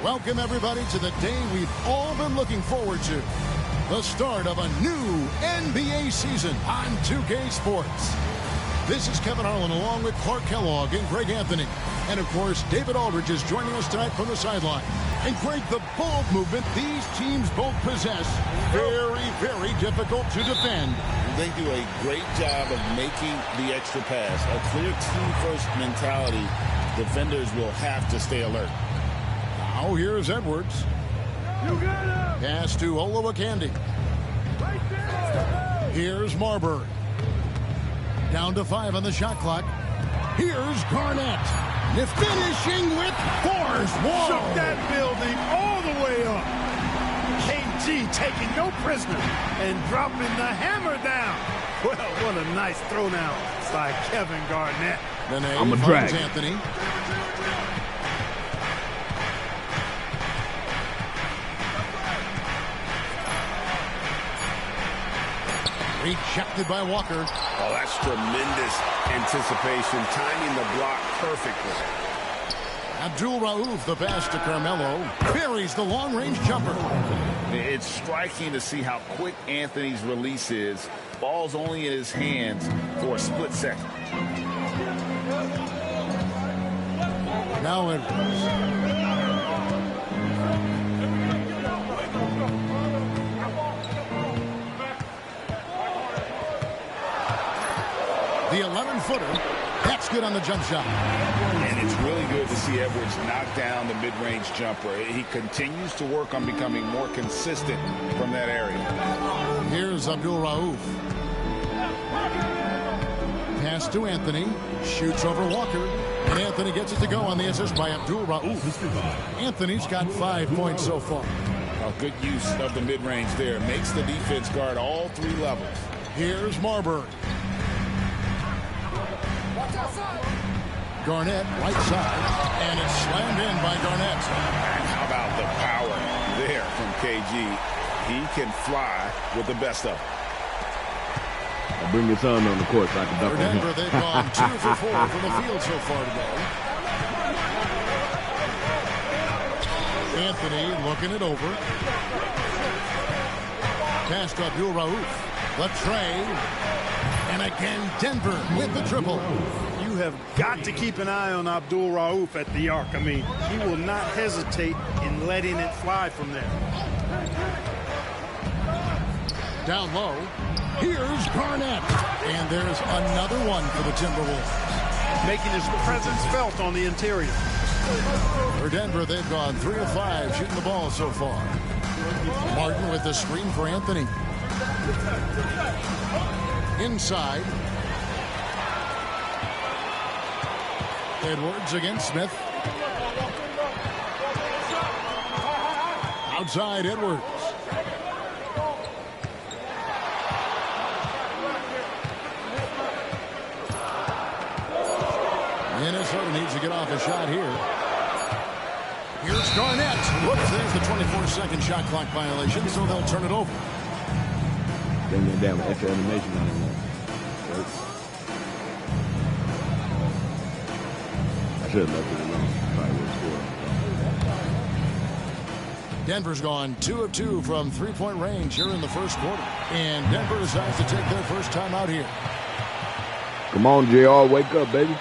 Welcome, everybody, to the day we've all been looking forward to. The start of a new NBA season on 2K Sports. This is Kevin Harlan along with Clark Kellogg and Greg Anthony. And, of course, David Aldridge is joining us tonight from the sideline. And, Greg, the ball movement these teams both possess, very, very difficult to defend. They do a great job of making the extra pass. A clear team-first mentality. Defenders will have to stay alert. Now here's Edwards. Pass to Olowokandi. Here's Marbury. Down to 5 on the shot clock. Here's Garnett. The finishing with force. Whoa. Shook that building all the way up. KG taking no prisoners and dropping the hammer down. Well, what a nice throwdown by Kevin Garnett. I'm a drag. Anthony. Rejected by Walker. Oh, that's tremendous anticipation, timing the block perfectly. Abdul Rauf, the pass to Carmelo, buries the long-range jumper. It's striking to see how quick Anthony's release is. Ball's only in his hands for a split second. Now Edwards. The 11-footer, that's good on the jump shot. And it's really good to see Edwards knock down the mid-range jumper. He continues to work on becoming more consistent from that area. Here's Abdul Rauf. Pass to Anthony. Shoots over Walker. And Anthony gets it to go on the assist by Abdul Rauf. Anthony's got 5 points so far. A good use of the mid-range there. Makes the defense guard all 3 levels. Here's Marbury. Garnett, right side, and it's slammed in by Garnett. And how about the power there from KG? He can fly with the best of them. I'll bring your son on the court so I can duck for Denver, on him. they've gone 2 for 4 from the field so far today. Anthony looking it over. Pass to Abdul Rauf. The trade. And again, Denver with the triple. You have got to keep an eye on Abdul Rauf at the arc. I mean, he will not hesitate in letting it fly from there. Down low. Here's Garnett. And there's another one for the Timberwolves. Making his presence felt on the interior. For Denver, they've gone 3 of 5 shooting the ball so far. Martin with the screen for Anthony. Inside. Edwards against Smith. Outside Edwards. Minnesota needs to get off a shot here. Here's Garnett. Whoops, there's the 24-second shot clock violation, so they'll turn it over. Bring that down with extra animation on him. I should have left it alone. Probably would have scored. Denver's gone 2 of 2 from three-point range here in the first quarter. And Denver decides to take their first time out here. Come on, JR, wake up, baby.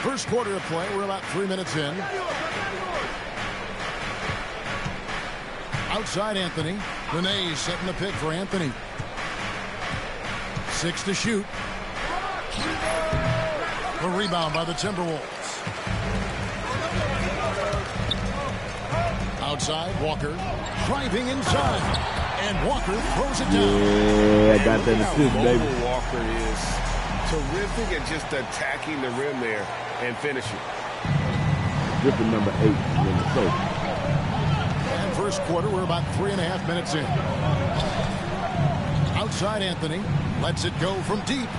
First quarter of play, we're about 3 minutes in. Outside Anthony. Renee setting the pick for Anthony. 6 to shoot. A rebound by the Timberwolves. Outside, Walker. Driving inside. And Walker throws it down. Yeah, I got that assist, baby. Walker is terrific at just attacking the rim there and finishing. Dripping number 8, Minnesota. And first quarter, we're about 3.5 minutes in. Outside Anthony, lets it go from deep.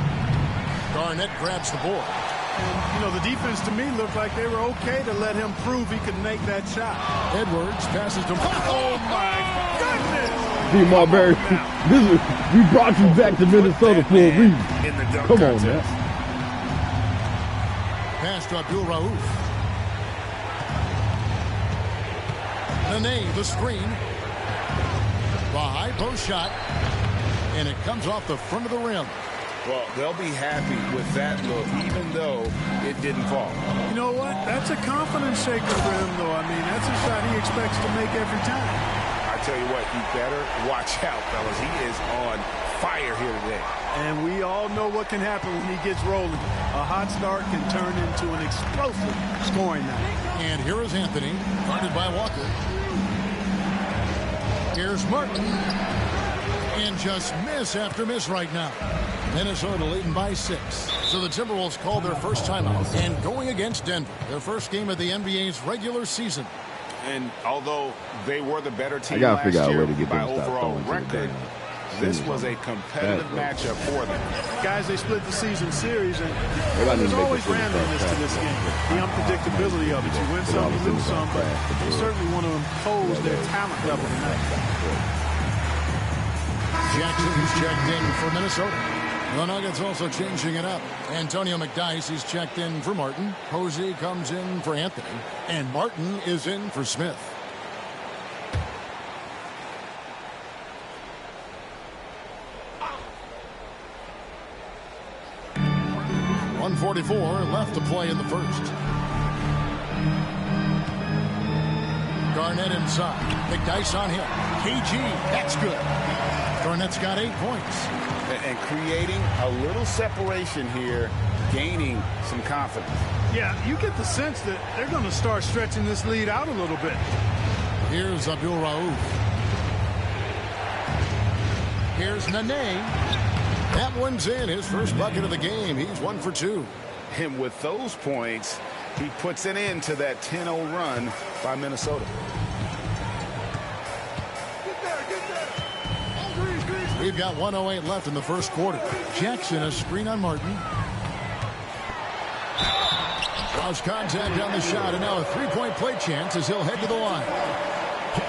Garnett grabs the board. You know, the defense to me looked like they were okay to let him prove he could make that shot. Edwards passes to... Oh, my goodness! See, Marbury, we brought you back to Minnesota for a reason. Come on, man. Pass to Abdul Rauf. Nene, the screen. The high post shot. And it comes off the front of the rim. Well, they'll be happy with that look, even though it didn't fall. You know what? That's a confidence shaker for him, though. I mean, that's a shot he expects to make every time. I tell you what, you better watch out, fellas. He is on fire here today. And we all know what can happen when he gets rolling. A hot start can turn into an explosive scoring night. And here is Anthony, guarded by Walker. Here's Martin. And just miss after miss right now. Minnesota leading by 6. So the Timberwolves called their first timeout and going against Denver, their first game of the NBA's regular season. And although they were the better team I gotta last figure out a year way to get by them to stop overall throwing to the record, ground. this was a competitive matchup for them. Guys, they split the season series, and They there's need to make always a finish randomness to pass. this game. The unpredictability of it. You win some, you lose some, but they certainly want to impose their talent level tonight. Jackson, who's checked in for Minnesota. The Nuggets also changing it up. Antonio McDyess, he's checked in for Martin. Posey comes in for Anthony. And Martin is in for Smith. .144 left to play in the first. Garnett inside. McDyess on him. KG, that's good. Garnett's got 8 points. And creating a little separation here, gaining some confidence. Yeah, you get the sense that they're going to start stretching this lead out a little bit. Here's Abdul Rauf. Here's Nene. That one's in. His first bucket of the game. He's 1 for 2. And with those points, he puts an end to that 10-0 run by Minnesota. We've got 1:08 left in the first quarter. Jackson, a screen on Martin. Draws contact on the shot, and now a three-point play chance as he'll head to the line.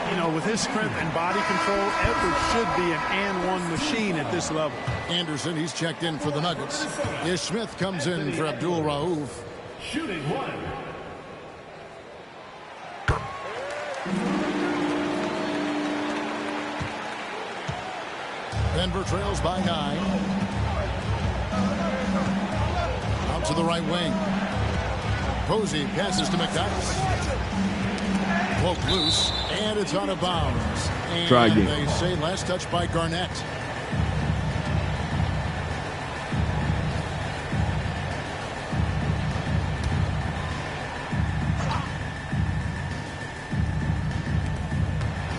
You know, with his strength and body control, Edwards should be an and-one machine at this level. Anderson, he's checked in for the Nuggets. Ish Smith comes in for Abdul Rauf. Shooting 1. Denver trails by 9. Out to the right wing. Posey passes to McDyess. Poke loose, and it's out of bounds. And Try again. They say last touch by Garnett.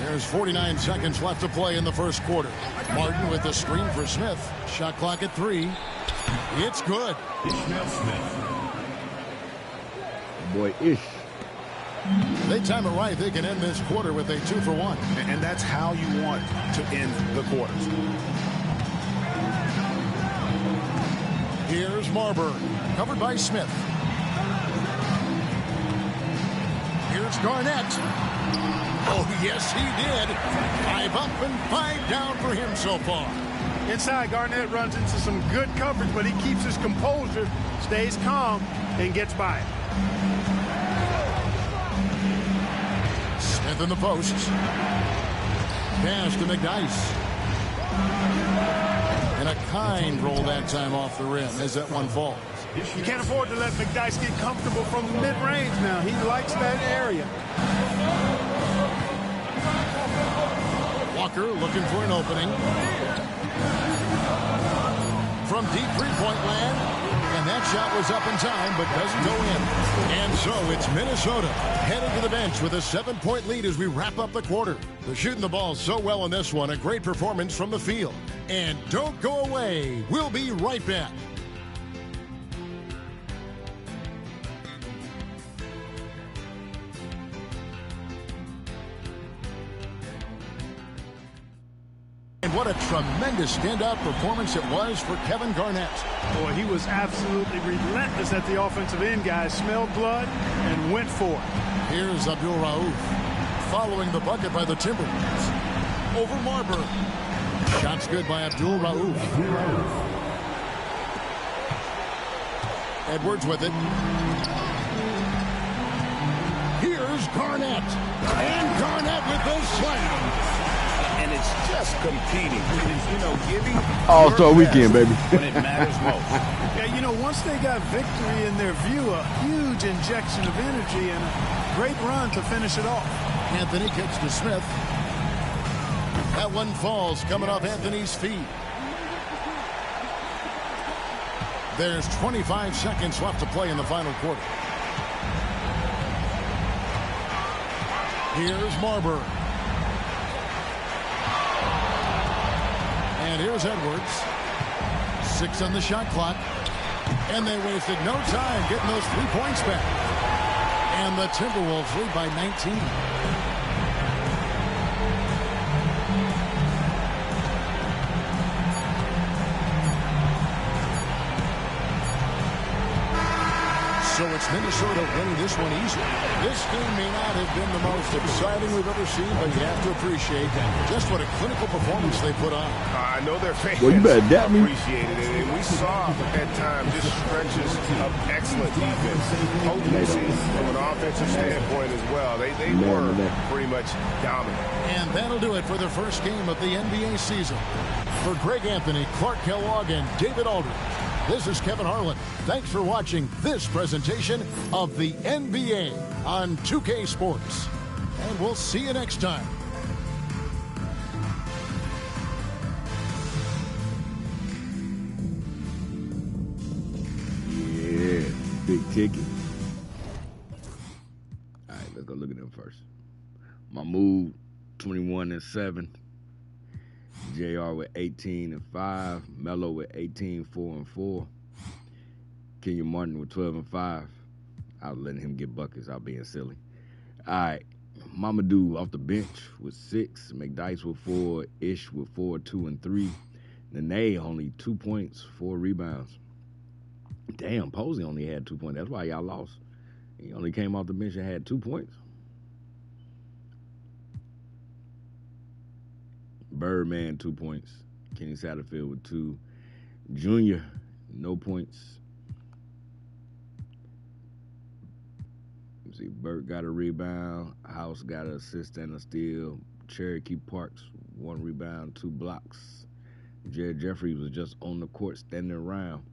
There's 49 seconds left to play in the first quarter. Martin with the screen for Smith. Shot clock at 3. It's good. Ishmael Smith. Boy, Ish. They time it right. They can end this quarter with a 2 for 1. And that's how you want to end the quarters. Here's Marbury, covered by Smith. Here's Garnett. Oh, yes, he did. 5 up and 5 down for him so far. Inside, Garnett runs into some good coverage, but he keeps his composure, stays calm, and gets by it. Smith in the post. Pass to McDyess. And a kind roll that time off the rim as that one falls. You can't afford to let McDyess get comfortable from the mid-range now. He likes that area. Walker looking for an opening. From deep three-point land. And that shot was up in time, but doesn't go in. And so it's Minnesota heading to the bench with a 7-point lead as we wrap up the quarter. They're shooting the ball so well in this one. A great performance from the field. And don't go away. We'll be right back. And what a tremendous standout performance it was for Kevin Garnett. Boy, he was absolutely relentless at the offensive end, guys. Smelled blood and went for it. Here's Abdul Rauf following the bucket by the Timberwolves. Over Marbury. Shots good by Abdul Rauf. Edwards with it. Here's Garnett. And Garnett with the slam. And it's just competing. You know, giving All-Star weekend, baby. when it matters most. Yeah, you know, once they got victory in their view, a huge injection of energy and a great run to finish it off. Anthony kicks to Smith. That one falls coming off Anthony's feet. There's 25 seconds left to play in the final quarter. Here's Marbury. And here's Edwards. 6 on the shot clock. And they wasted no time getting those 3 points back. And the Timberwolves lead by 19. So it's Minnesota winning this one easily. This game may not have been the most exciting we've ever seen, but you have to appreciate just what a clinical performance they put on. I know their fans Well, you better adapt me. appreciated it, and we saw at times just stretches of excellent defense. Potency from an offensive standpoint as well. They were pretty much dominant. And that'll do it for the first game of the NBA season. For Greg Anthony, Clark Kellogg, and David Aldridge, this is Kevin Harlan. Thanks for watching this presentation of the NBA on 2K Sports. And we'll see you next time. Yeah, big ticket. All right, let's go look at them first. Mahmoud, 21-7. JR with 18-5. Melo with 18-4-4. Kenyon Martin with 12-5. I was letting him get buckets. I was being silly. All right. Mamadou off the bench with 6. McDyess with 4. Ish with 4, 2, and 3. Nene only 2 points, 4 rebounds. Damn, Posey only had 2 points. That's why y'all lost. He only came off the bench and had 2 points. Birdman, 2 points. Kenny Satterfield with 2. Junior, no points. Let's see, Burt got a rebound. House got an assist and a steal. Cherokee Parks, 1 rebound, 2 blocks. Jared Jeffries was just on the court standing around.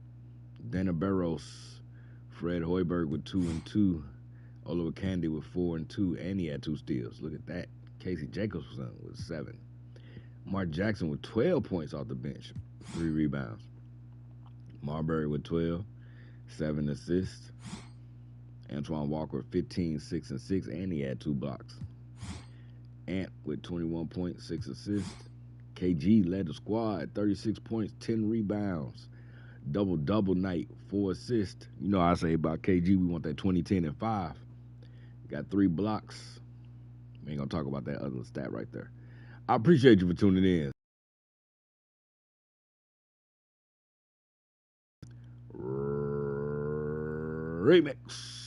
Dana Barros, Fred Hoiberg with 2 and 2. Oliver Candy with 4 and 2, and he had 2 steals. Look at that. Casey Jacobson with 7. Mark Jackson with 12 points off the bench, 3 rebounds. Marbury with 12, 7 assists. Antoine Walker 15, 6 and 6, and he had 2 blocks. Ant with 21 points, 6 assists. KG led the squad, 36 points, 10 rebounds. Double night, 4 assists. You know I say about KG, we want that 20, 10, and 5. Got 3 blocks. We ain't gonna talk about that other stat right there. I appreciate you for tuning in. Remix.